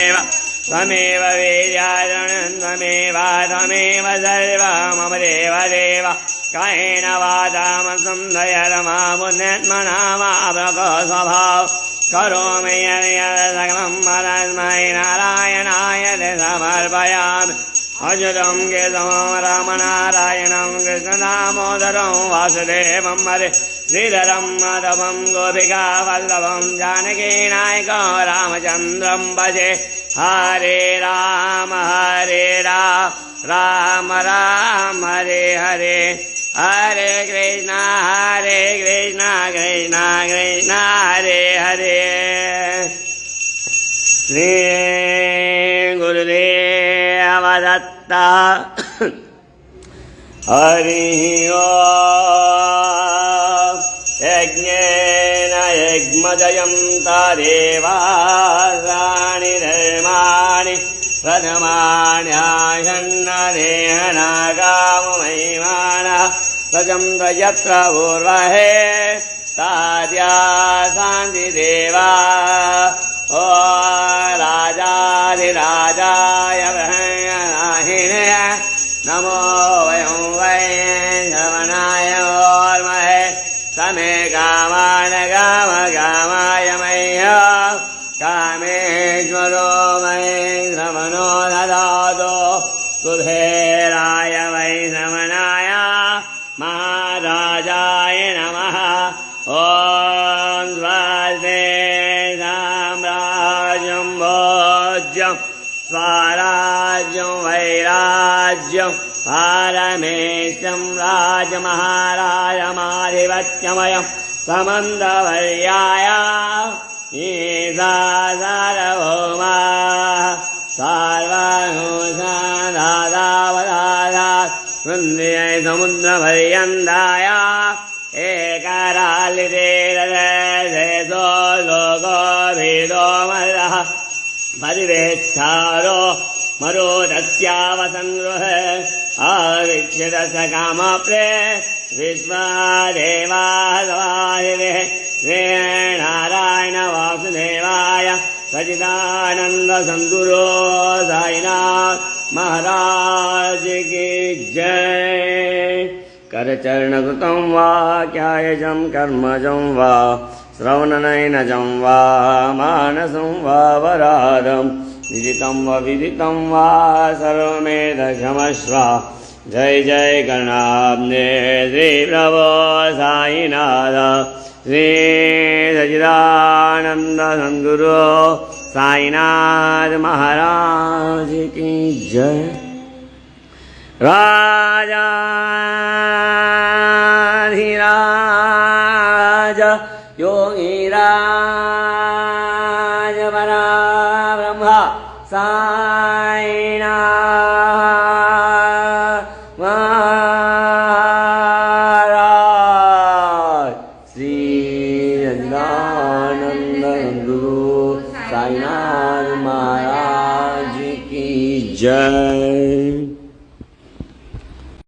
त्वमेव वीर्याणं त्वमेव सर्वं मम देव देव कायेन वाचा मनसा वा स्वभाव करोमि सकलं परस्मै नारायणाय ते समर्पयामि अच्युतं केशवं रामनारायणं कृष्णदामोदरं वासुदेवं हरे श्रीधरं माधवं गोपिका वल्लभं जानकीनायकं रामचन्द्रं भजे हरे राम राम राम हरे हरे हरे कृष्ण कृष्ण कृष्ण हरे हरे श्री गुरुदेव दत्त हरि ओम यज्ञेन यज्ञजयन्ता देवानि धर्माणि प्रथमाण्याहन्नदेहनागाममहिमानः सजन्त यत्र पूर्वहे ताद्या शान्तिदेवा ओ राजाधिराजाय ब्रह्मणाहिने नमो वयं वै श्रवणाय ओर्महे समे कामान काम कामाय मह्यं कामेश्वरो मयि श्रवणो ददातु कुबेराय वै श्रवणाय महाराजाय नमः ॐ स्वस्ति साम्राज्यं भोज्यं स्वराज्यं वैराज्यं पारमेश्वरं राजमहाराजमाधिपत्यमयं समन्तवर्याय ईशा सार्वभौमा सर्वभूषादादावदादात् वन्द्यै समुद्रपर्यन्ताय एकरालितेरदेशो लोको भेदो मदः परिवेष्टारो मरोदस्यावसङ्गृह आविच्यदस्य कामप्रे विश्वदेवादिवे नारायण वासुदेवाय सच्चिदानन्दसद्गुरो साईनाथ महाराज की जय। करचरणकृतं वा कायजं कर्मजं वा श्रवणनयनजं वा मानसं वा वरादं विदितं वा सर्वमेतक्षमस्व। जय जय गणाब्दे श्री प्रभो साईनाथ श्री सच्चिदानंद सद्गुरु साईनाथ महाराज की जय। राजाधिराज योगीराज पराब्रह्म साईनाथ महाराज श्री सच्चिदानंद गुरु साईनाथ महाराज की जय।